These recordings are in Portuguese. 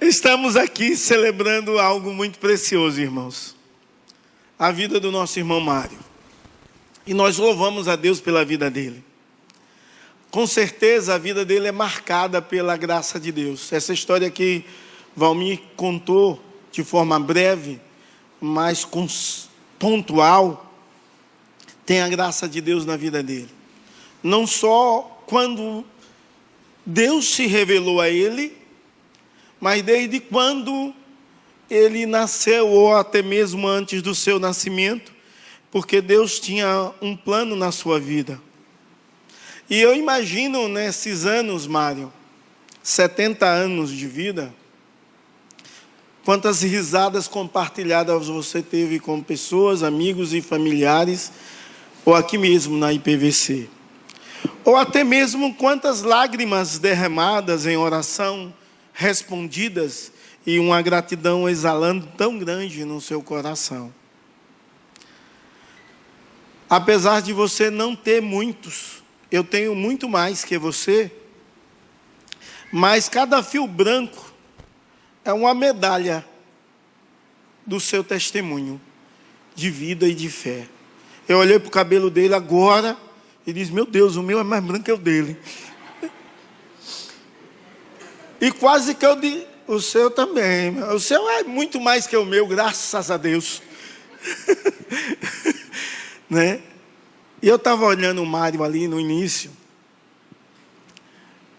Estamos aqui celebrando algo muito precioso, irmãos. A vida do nosso irmão Mário. E nós louvamos a Deus pela vida dele. Com certeza a vida dele é marcada pela graça de Deus. Essa história que Valmir contou de forma breve, mas pontual, tem a graça de Deus na vida dele. Não só quando Deus se revelou a ele, mas desde quando ele nasceu, ou até mesmo antes do seu nascimento, porque Deus tinha um plano na sua vida. E eu imagino nesses anos, Mário, 70 anos de vida, quantas risadas compartilhadas você teve com pessoas, amigos e familiares, ou aqui mesmo na IPVC. Ou até mesmo quantas lágrimas derramadas em oração, respondidas, e uma gratidão exalando tão grande no seu coração. Apesar de você não ter muitos, eu tenho muito mais que você, mas cada fio branco é uma medalha do seu testemunho de vida e de fé. Eu olhei para o cabelo dele agora e disse: meu Deus, o meu é mais branco que o dele. E quase que eu disse: o seu também. O seu é muito mais que o meu, graças a Deus. Né? E eu estava olhando o Mário ali no início.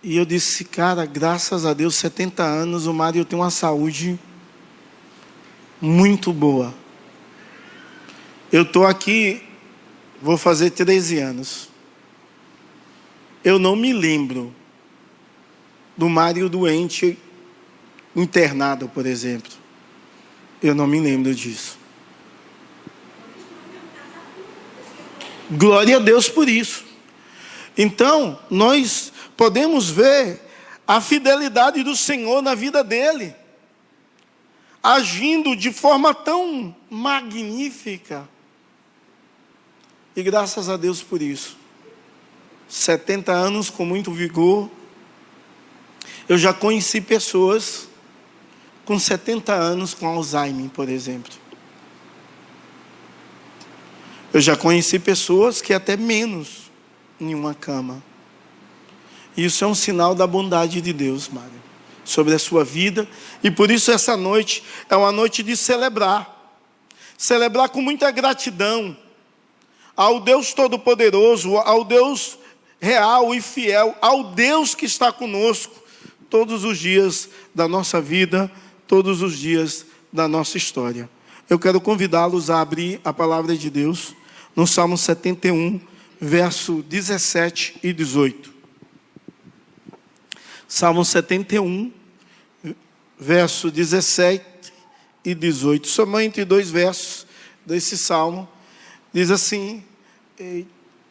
E eu disse: cara, graças a Deus, 70 anos, o Mário tem uma saúde muito boa. Eu estou aqui, vou fazer 13 anos. Eu não me lembro do Mário doente, internado, por exemplo. Eu não me lembro disso. Glória a Deus por isso. Então, nós podemos ver a fidelidade do Senhor na vida dele, agindo de forma tão magnífica. E graças a Deus por isso. 70 anos com muito vigor. Eu já conheci pessoas com 70 anos com Alzheimer, por exemplo. Eu já conheci pessoas que até menos em uma cama. Isso é um sinal da bondade de Deus, Mário, sobre a sua vida. E por isso essa noite é uma noite de celebrar. Celebrar com muita gratidão ao Deus Todo-Poderoso, ao Deus real e fiel, ao Deus que está conosco todos os dias da nossa vida, todos os dias da nossa história. Eu quero convidá-los a abrir a palavra de Deus no Salmo 71, verso 17 e 18. Salmo 71, verso 17 e 18. Somente 2 versos desse salmo. Diz assim,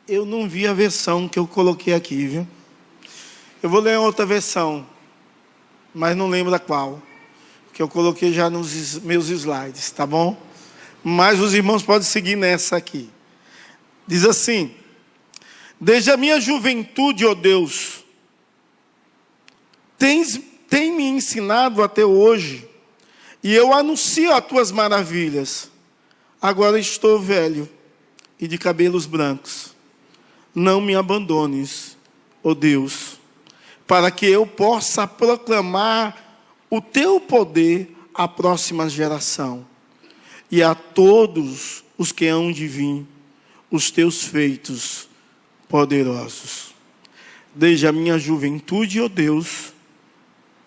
eu não vi a versão que eu coloquei aqui, viu? Eu vou ler outra versão, mas não lembro da qual, que eu coloquei já nos meus slides, tá bom? Mas os irmãos podem seguir nessa aqui. Diz assim: desde a minha juventude, ó Deus, tem me ensinado até hoje, e eu anuncio as tuas maravilhas. Agora estou velho e de cabelos brancos. Não me abandones, ó Deus, para que eu possa proclamar o teu poder à próxima geração, e a todos os que hão de vir, os teus feitos poderosos. Desde a minha juventude, ó Deus,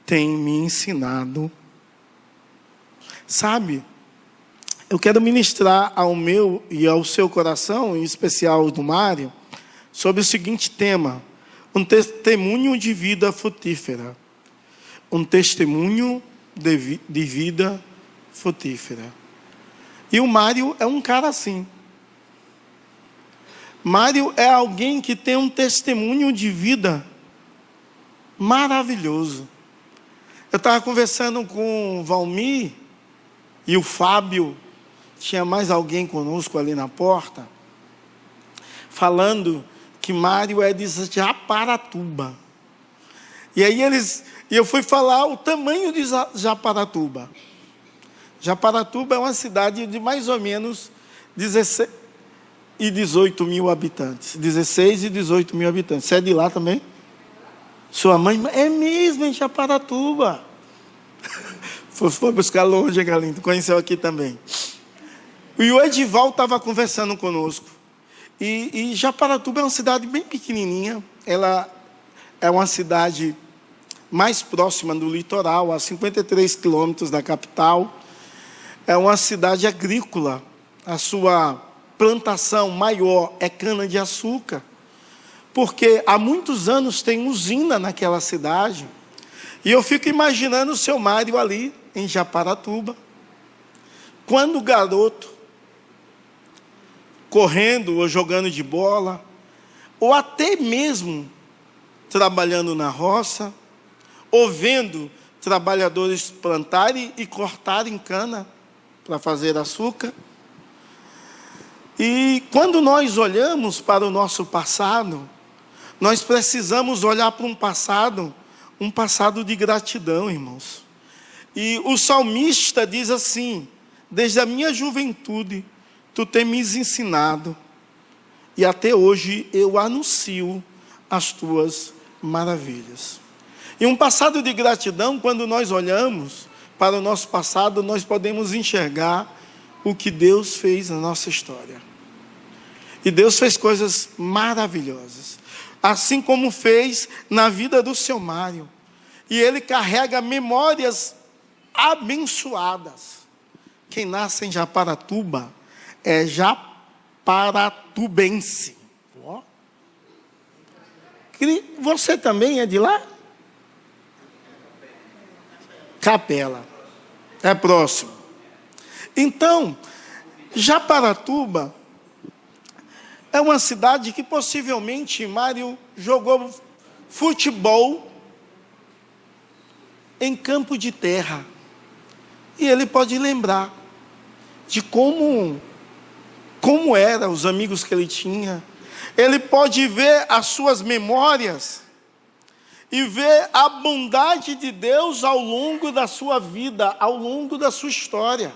tem me ensinado. Sabe, eu quero ministrar ao meu e ao seu coração, em especial do Mário, sobre o seguinte tema: um testemunho de vida frutífera. Um testemunho de vida frutífera. E o Mário é um cara assim. Mário é alguém que tem um testemunho de vida maravilhoso. Eu estava conversando com o Valmir e o Fábio, tinha mais alguém conosco ali na porta, falando que Mário é de Japaratuba. E aí eu fui falar o tamanho de Japaratuba. Japaratuba é uma cidade de mais ou menos 16 e 18 mil habitantes. 16 e 18 mil habitantes. Você é de lá também? Sua mãe? É mesmo, em Japaratuba. Foi buscar longe, Galindo. Conheceu aqui também. E o Edival estava conversando conosco. E Japaratuba é uma cidade bem pequenininha. Ela é uma cidade mais próxima do litoral, a 53 quilômetros da capital. É uma cidade agrícola. A sua plantação maior é cana-de-açúcar. Porque há muitos anos tem usina naquela cidade. E eu fico imaginando o seu Mário ali, em Japaratuba, quando garoto, correndo ou jogando de bola, ou até mesmo trabalhando na roça, ou vendo trabalhadores plantarem e cortarem cana para fazer açúcar. E quando nós olhamos para o nosso passado, nós precisamos olhar para um passado de gratidão, irmãos. E o salmista diz assim: desde a minha juventude, tu tens me ensinado, e até hoje eu anuncio as tuas maravilhas. E um passado de gratidão, quando nós olhamos para o nosso passado, nós podemos enxergar o que Deus fez na nossa história. E Deus fez coisas maravilhosas, assim como fez na vida do seu Mário. E ele carrega memórias abençoadas. Quem nasce em Japaratuba é japaratubense. Você também é de lá? Capela. É próximo. Então, Japaratuba é uma cidade que possivelmente Mário jogou futebol em campo de terra. E ele pode lembrar de como eram os amigos que ele tinha. Ele pode ver as suas memórias e ver a bondade de Deus ao longo da sua vida, ao longo da sua história.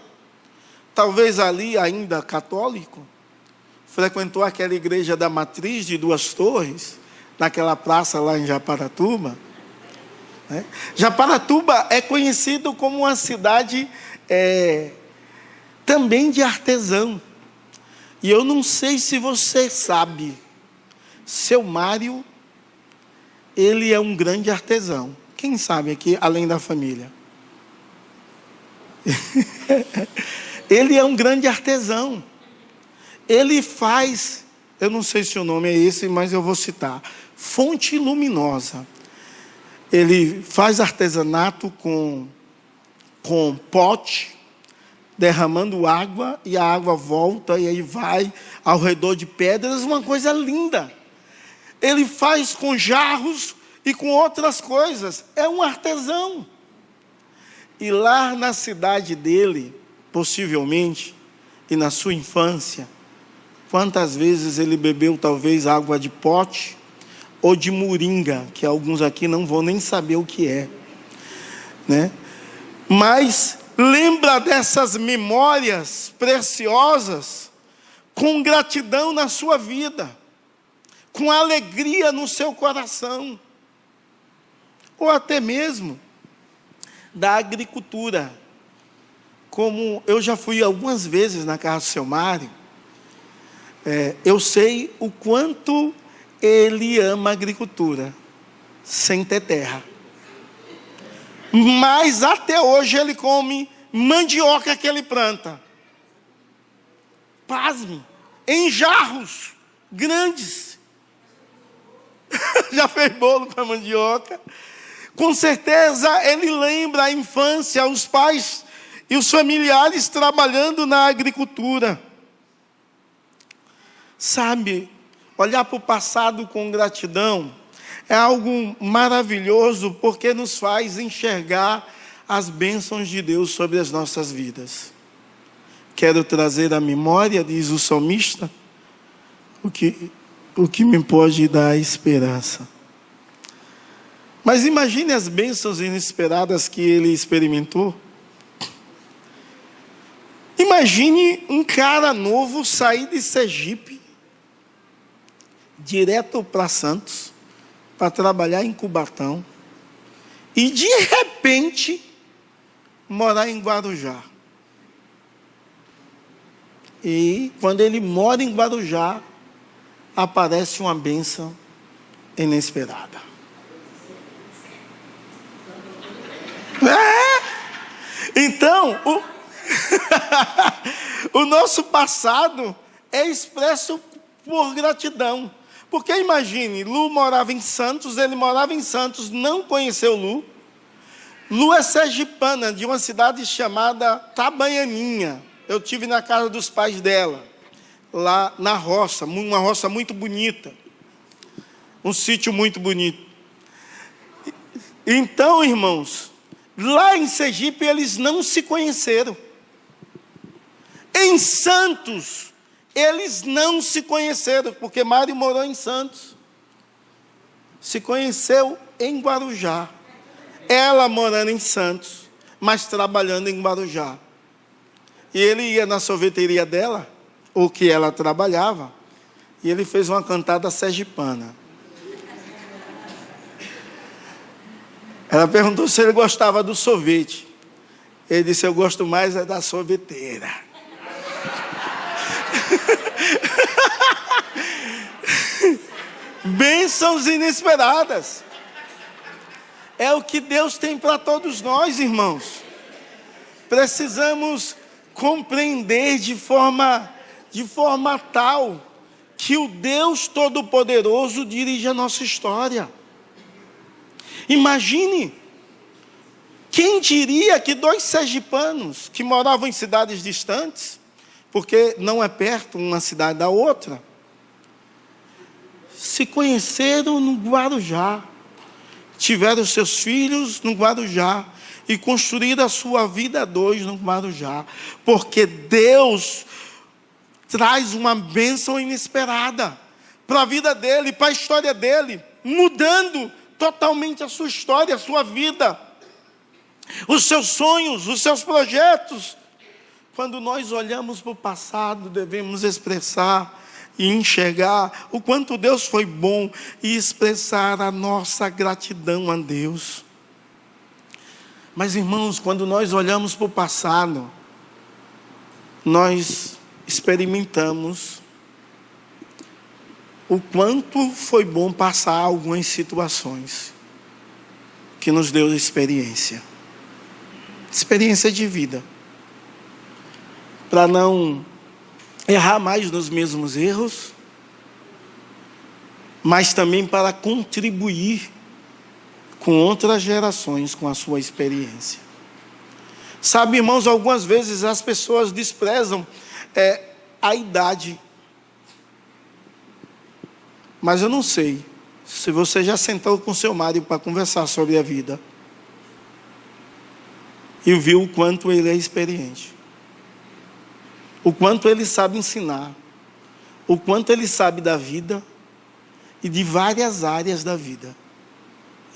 Talvez ali, ainda católico, frequentou aquela igreja da Matriz de Duas Torres, naquela praça lá em Japaratuba. Japaratuba é conhecido como uma cidade também de artesão. E eu não sei se você sabe, seu Mário, ele é um grande artesão. Quem sabe aqui, além da família? Ele é um grande artesão. Ele faz, eu não sei se o nome é esse, mas eu vou citar, Fonte Luminosa. Ele faz artesanato com pote, derramando água, e a água volta, e aí vai ao redor de pedras, uma coisa linda. Ele faz com jarros e com outras coisas. É um artesão. E lá na cidade dele, possivelmente, e na sua infância, quantas vezes ele bebeu talvez água de pote ou de moringa, que alguns aqui não vão nem saber o que é, né? Mas lembra dessas memórias preciosas com gratidão na sua vida, com alegria no seu coração, ou até mesmo da agricultura. Como eu já fui algumas vezes na casa do seu Mário, eu sei o quanto ele ama a agricultura, sem ter terra. Mas até hoje ele come mandioca que ele planta. Pasme, em jarros grandes. Já fez bolo para mandioca. Com certeza ele lembra a infância, os pais e os familiares trabalhando na agricultura. Sabe, olhar para o passado com gratidão é algo maravilhoso, porque nos faz enxergar as bênçãos de Deus sobre as nossas vidas. Quero trazer à memória, diz o salmista, o que me pode dar esperança. Mas imagine as bênçãos inesperadas que ele experimentou. Imagine um cara novo sair de Sergipe, direto para Santos, para trabalhar em Cubatão, e de repente morar em Guarujá. E quando ele mora em Guarujá, aparece uma bênção inesperada. Então, o nosso passado é expresso por gratidão. Porque imagine, Lu morava em Santos, ele morava em Santos, não conheceu Lu. Lu é sergipana, de uma cidade chamada Itabaianinha. Eu tive na casa dos pais dela, lá na roça, uma roça muito bonita. Um sítio muito bonito. Então, irmãos, lá em Sergipe eles não se conheceram. Em Santos, eles não se conheceram, porque Mário morou em Santos. Se conheceu em Guarujá. Ela morando em Santos, mas trabalhando em Guarujá. E ele ia na sorveteria dela, ou que ela trabalhava, e ele fez uma cantada sergipana. Ela perguntou se ele gostava do sorvete. Ele disse: eu gosto mais é da sorveteira. Bênçãos inesperadas. É o que Deus tem para todos nós, irmãos. Precisamos compreender de forma tal que o Deus Todo-Poderoso dirige a nossa história. Imagine, quem diria que 2 sergipanos que moravam em cidades distantes, porque não é perto uma cidade da outra, se conheceram no Guarujá, tiveram seus filhos no Guarujá e construíram a sua vida a 2 no Guarujá, porque Deus traz uma bênção inesperada para a vida dele, para a história dele, mudando totalmente a sua história, a sua vida, os seus sonhos, os seus projetos. Quando nós olhamos para o passado, devemos expressar e enxergar o quanto Deus foi bom e expressar a nossa gratidão a Deus. Mas, irmãos, quando nós olhamos para o passado, nós experimentamos o quanto foi bom passar algumas situações que nos deu experiência de vida, para não errar mais nos mesmos erros, mas também para contribuir com outras gerações com a sua experiência. Sabe, irmãos, algumas vezes as pessoas desprezam a idade. Mas eu não sei se você já sentou com seu Mário para conversar sobre a vida e viu o quanto ele é experiente, o quanto ele sabe ensinar, o quanto ele sabe da vida e de várias áreas da vida,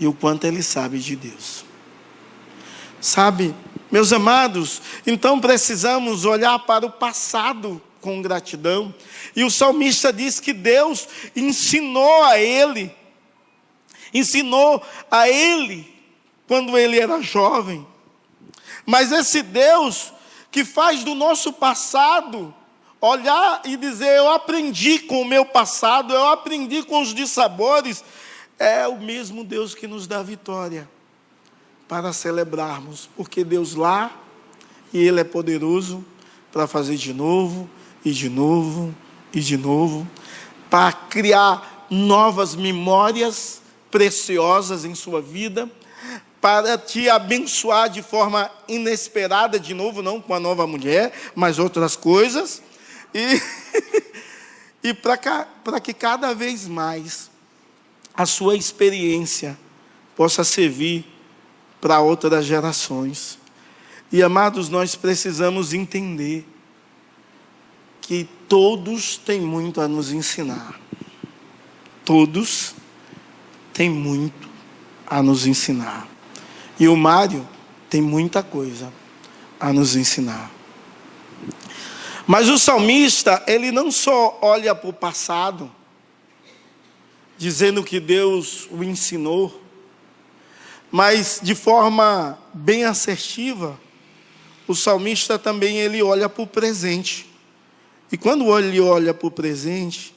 e o quanto ele sabe de Deus. Sabe, meus amados, então precisamos olhar para o passado com gratidão. E o salmista diz que Deus ensinou a ele quando ele era jovem. Mas esse Deus que faz do nosso passado olhar e dizer: eu aprendi com o meu passado, eu aprendi com os dissabores, é o mesmo Deus que nos dá vitória para celebrarmos, porque Deus lá, e Ele é poderoso para fazer de novo, e de novo, e de novo, para criar novas memórias preciosas em sua vida, para te abençoar de forma inesperada, de novo, não com a nova mulher, mas outras coisas, e para que cada vez mais a sua experiência possa servir para outras gerações. E, amados, nós precisamos entender que todos têm muito a nos ensinar. Todos têm muito a nos ensinar. E o Mário tem muita coisa a nos ensinar. Mas o salmista, ele não só olha para o passado, dizendo que Deus o ensinou, mas de forma bem assertiva, o salmista também ele olha para o presente. E quando ele olha para o presente,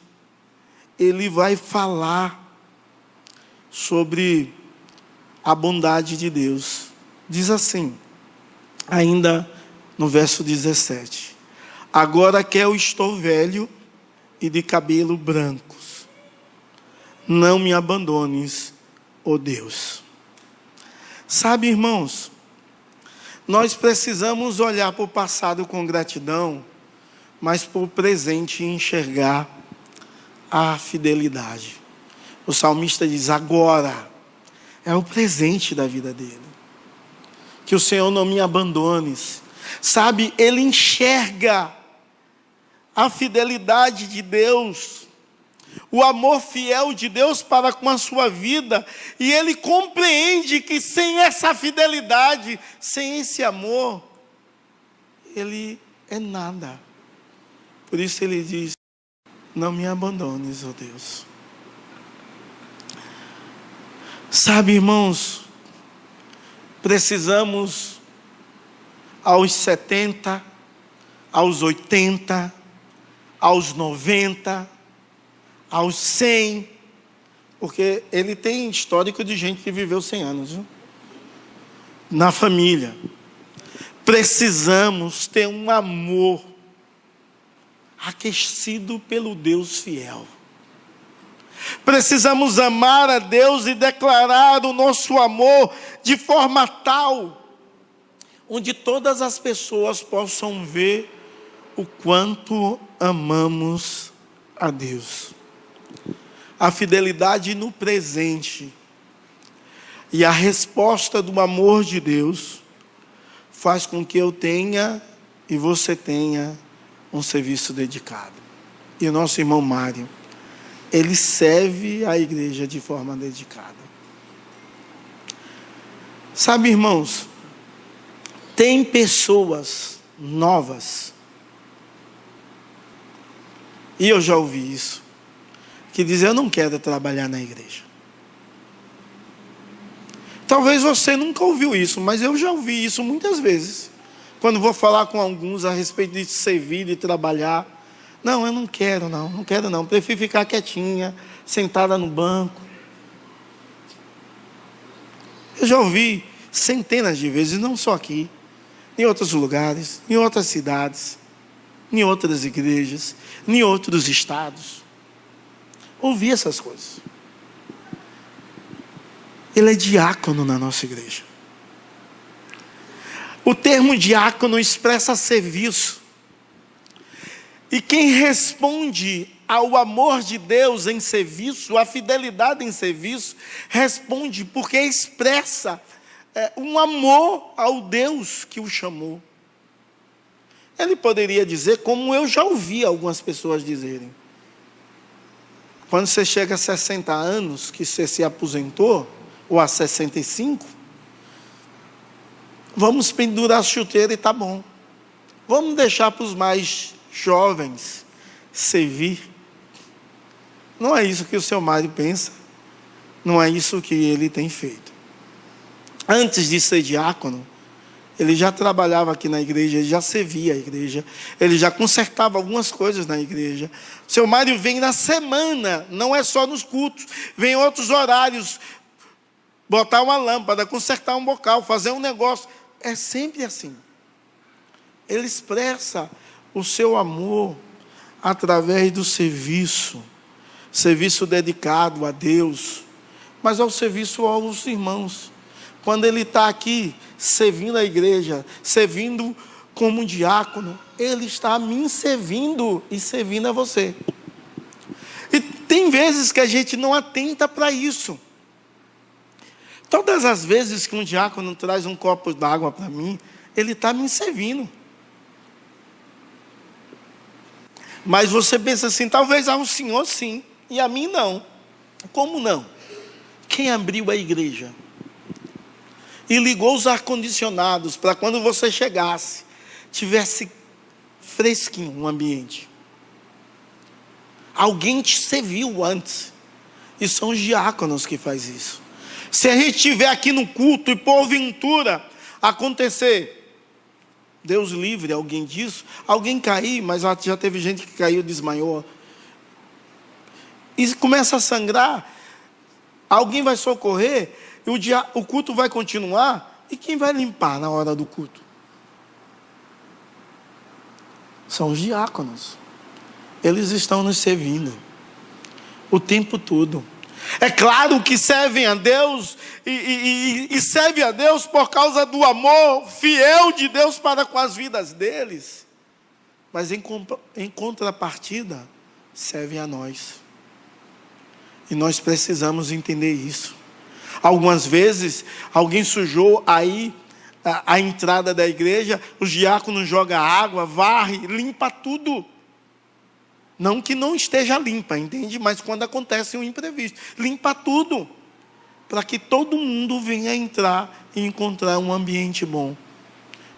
ele vai falar sobre a bondade de Deus. Diz assim, ainda no verso 17: agora que eu estou velho e de cabelo brancos, não me abandones, ó Deus. Sabe, irmãos, nós precisamos olhar para o passado com gratidão, mas para o presente enxergar a fidelidade. O salmista diz, agora é o presente da vida dele. Que o Senhor não me abandone. Sabe, ele enxerga a fidelidade de Deus, o amor fiel de Deus para com a sua vida, e ele compreende que sem essa fidelidade, sem esse amor, ele é nada. Por isso ele diz, não me abandones, ó Deus. Sabe, irmãos, precisamos aos 70, aos 80, aos 90, aos 100, porque ele tem histórico de gente que viveu 100 anos, viu? Na família. Precisamos ter um amor aquecido pelo Deus fiel. Precisamos amar a Deus e declarar o nosso amor de forma tal, onde todas as pessoas possam ver o quanto amamos a Deus. A fidelidade no presente e a resposta do amor de Deus faz com que eu tenha e você tenha um serviço dedicado. E o nosso irmão Mário, ele serve a igreja de forma dedicada. Sabe, irmãos, tem pessoas novas, e eu já ouvi isso, que dizem, eu não quero trabalhar na igreja. Talvez você nunca ouviu isso, mas eu já ouvi isso muitas vezes. Quando vou falar com alguns a respeito de servir, de trabalhar. Não, eu não quero não. Prefiro ficar quietinha, sentada no banco. Eu já ouvi centenas de vezes, não só aqui, em outros lugares, em outras cidades, em outras igrejas, em outros estados. Ouvi essas coisas. Ele é diácono na nossa igreja. O termo diácono expressa serviço. E quem responde ao amor de Deus em serviço, à fidelidade em serviço, responde porque expressa um amor ao Deus que o chamou. Ele poderia dizer, como eu já ouvi algumas pessoas dizerem, quando você chega a 60 anos, que você se aposentou, ou a 65, vamos pendurar a chuteira e tá bom. Vamos deixar para os mais jovens servir. Não é isso que o seu Mário pensa. Não é isso que ele tem feito. Antes de ser diácono, ele já trabalhava aqui na igreja, ele já servia a igreja, ele já consertava algumas coisas na igreja. O seu Mário vem na semana, não é só nos cultos, vem em outros horários, botar uma lâmpada, consertar um bocal, fazer um negócio. É sempre assim. Ele expressa o seu amor através do serviço dedicado a Deus, mas ao serviço aos irmãos. Quando ele está aqui servindo a igreja, servindo como diácono, ele está me servindo e servindo a você. E tem vezes que a gente não atenta para isso. Todas as vezes que um diácono traz um copo d'água para mim, ele está me servindo. Mas você pensa assim, talvez ao senhor sim, e a mim não. Como não? quem abriu a igreja e ligou os ar-condicionados para quando você chegasse, tivesse fresquinho o ambiente? Alguém te serviu antes. E são os diáconos que faz isso. Se a gente estiver aqui no culto e porventura acontecer, Deus livre alguém disso, alguém cair, mas já teve gente que caiu, desmaiou, e começa a sangrar, alguém vai socorrer, e o culto vai continuar, e quem vai limpar na hora do culto? São os diáconos. Eles estão nos servindo o tempo todo. É claro que servem a Deus e servem a Deus por causa do amor fiel de Deus para com as vidas deles. Mas em contrapartida, servem a nós. E nós precisamos entender isso. Algumas vezes, alguém sujou aí a entrada da igreja, os diáconos jogam água, varre, limpa tudo. Não que não esteja limpa, entende? Mas quando acontece um imprevisto, limpa tudo, para que todo mundo venha entrar e encontrar um ambiente bom.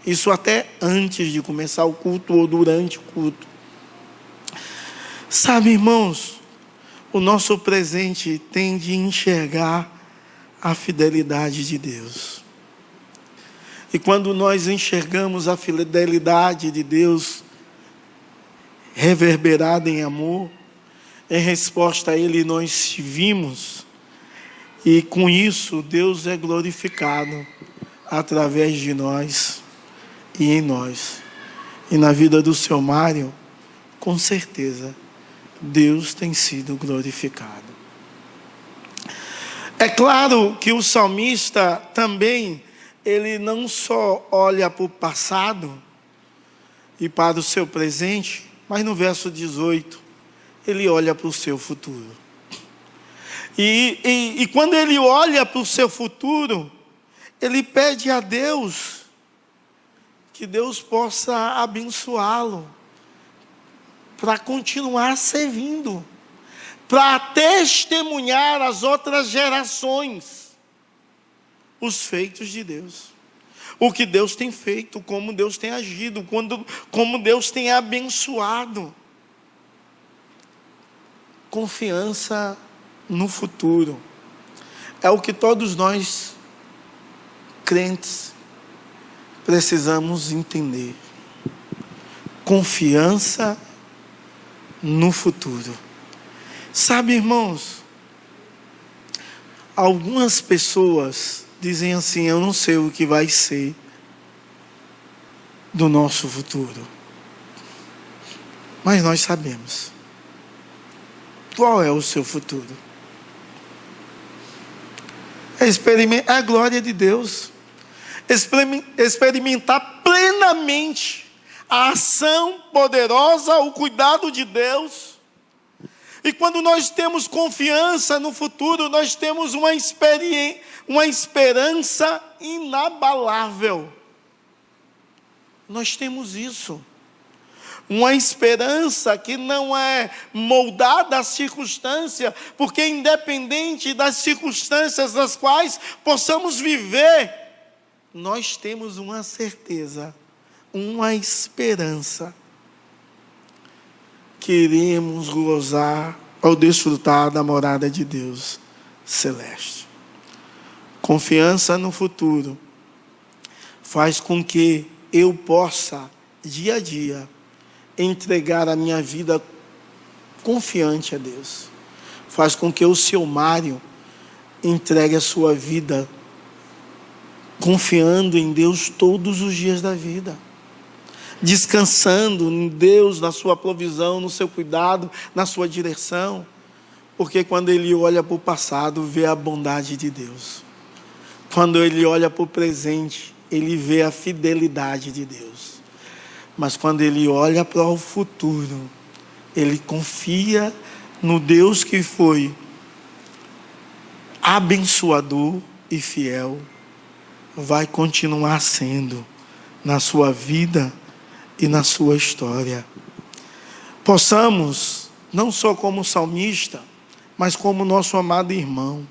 Isso até antes de começar o culto ou durante o culto. Sabe, irmãos, o nosso presente tem de enxergar a fidelidade de Deus. E quando nós enxergamos a fidelidade de Deus reverberada em amor, em resposta a Ele nós vimos, e com isso Deus é glorificado através de nós e em nós. E na vida do seu Mário, com certeza, Deus tem sido glorificado. É claro que o salmista também, ele não só olha para o passado e para o seu presente, mas no verso 18, ele olha para o seu futuro. E quando ele olha para o seu futuro, ele pede a Deus que Deus possa abençoá-lo para continuar servindo, para testemunhar às outras gerações os feitos de Deus. O que Deus tem feito, como Deus tem agido, como Deus tem abençoado. Confiança no futuro. É o que todos nós, crentes, precisamos entender. Confiança no futuro. Sabe, irmãos, algumas pessoas dizem assim: eu não sei o que vai ser do nosso futuro. Mas nós sabemos. Qual é o seu futuro? É a glória de Deus. Experimentar plenamente a ação poderosa, o cuidado de Deus. E quando nós temos confiança no futuro, nós temos uma esperança inabalável. Nós temos isso. Uma esperança que não é moldada à circunstância, porque independente das circunstâncias nas quais possamos viver, nós temos uma certeza, uma esperança. Queremos gozar ao desfrutar da morada de Deus celeste. Confiança no futuro faz com que eu possa, dia a dia, entregar a minha vida confiante a Deus. Faz com que o seu Mário entregue a sua vida confiando em Deus todos os dias da vida, descansando em Deus, na sua provisão, no seu cuidado, na sua direção, porque quando ele olha para o passado, vê a bondade de Deus. Quando ele olha para o presente, ele vê a fidelidade de Deus. Mas quando ele olha para o futuro, ele confia no Deus que foi abençoador e fiel, vai continuar sendo na sua vida e na sua história. Possamos, não só como salmista, mas como nosso amado irmão,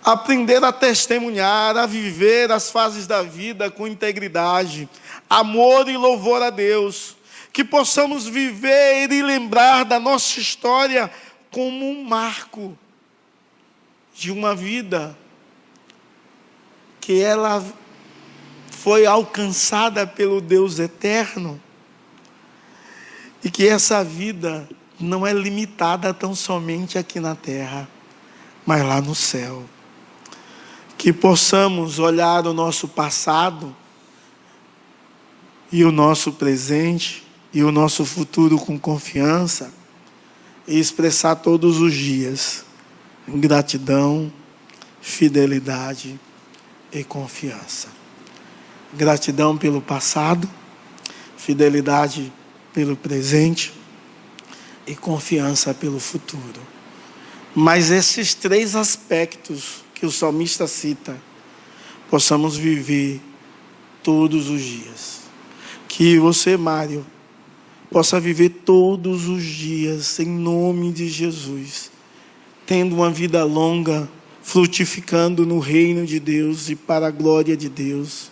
aprender a testemunhar, a viver as fases da vida com integridade, amor e louvor a Deus. Que possamos viver e lembrar da nossa história como um marco de uma vida que ela foi alcançada pelo Deus eterno, e que essa vida não é limitada tão somente aqui na terra, mas lá no céu. Que possamos olhar o nosso passado e o nosso presente e o nosso futuro com confiança e expressar todos os dias gratidão, fidelidade e confiança. Gratidão pelo passado, fidelidade pelo presente e confiança pelo futuro. Mas esses três aspectos que o salmista cita, possamos viver todos os dias. Que você, Mário, possa viver todos os dias em nome de Jesus, tendo uma vida longa, frutificando no reino de Deus e para a glória de Deus,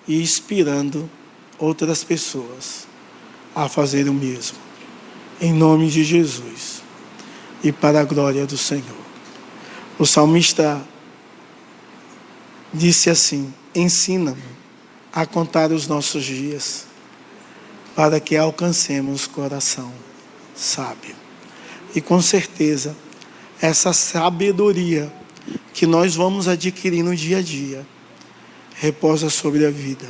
e inspirando outras pessoas a fazer o mesmo, em nome de Jesus e para a glória do Senhor. O salmista disse assim: ensina-me a contar os nossos dias, para que alcancemos coração sábio. E com certeza, essa sabedoria que nós vamos adquirir no dia a dia, repousa sobre a vida.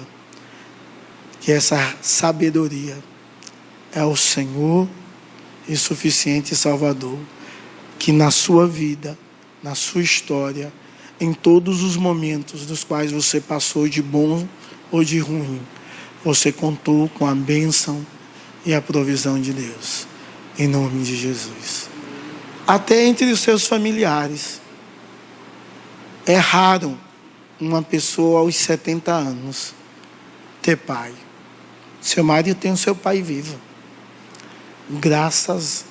Que essa sabedoria é o Senhor e suficiente Salvador, que na sua vida, na sua história, em todos os momentos dos quais você passou de bom ou de ruim, você contou com a bênção e a provisão de Deus, em nome de Jesus. Até entre os seus familiares, é raro uma pessoa aos 70 anos ter pai. Seu marido tem o seu pai vivo, graças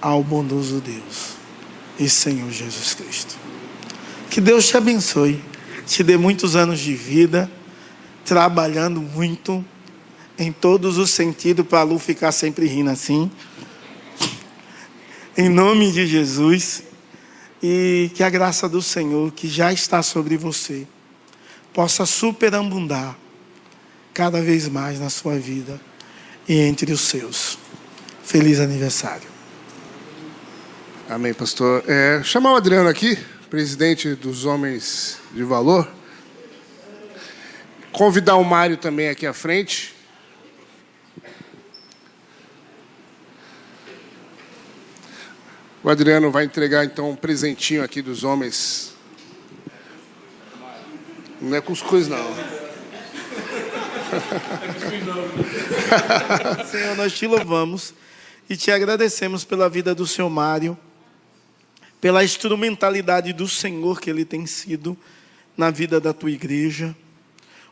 ao bondoso Deus e Senhor Jesus Cristo. Que Deus te abençoe, te dê muitos anos de vida, trabalhando muito, em todos os sentidos, para a Lu ficar sempre rindo assim, em nome de Jesus. E que a graça do Senhor, que já está sobre você, possa superabundar cada vez mais na sua vida e entre os seus. Feliz aniversário. Amém, pastor. Chamar o Adriano aqui, presidente dos Homens de Valor. Convidar o Mário também aqui à frente. O Adriano vai entregar então um presentinho aqui dos homens. Não é cuscuz, não. Senhor, nós te louvamos e te agradecemos pela vida do Senhor Mário, pela instrumentalidade do Senhor que ele tem sido na vida da tua igreja.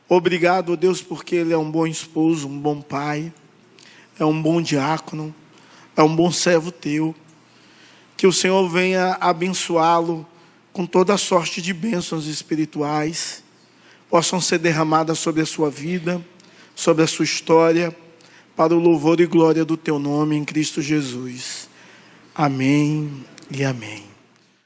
Obrigado, Deus, porque ele é um bom esposo, um bom pai, é um bom diácono, é um bom servo teu. Que o Senhor venha abençoá-lo com toda a sorte de bênçãos espirituais, possam ser derramadas sobre a sua vida, sobre a sua história, para o louvor e glória do teu nome em Cristo Jesus. Amém e amém.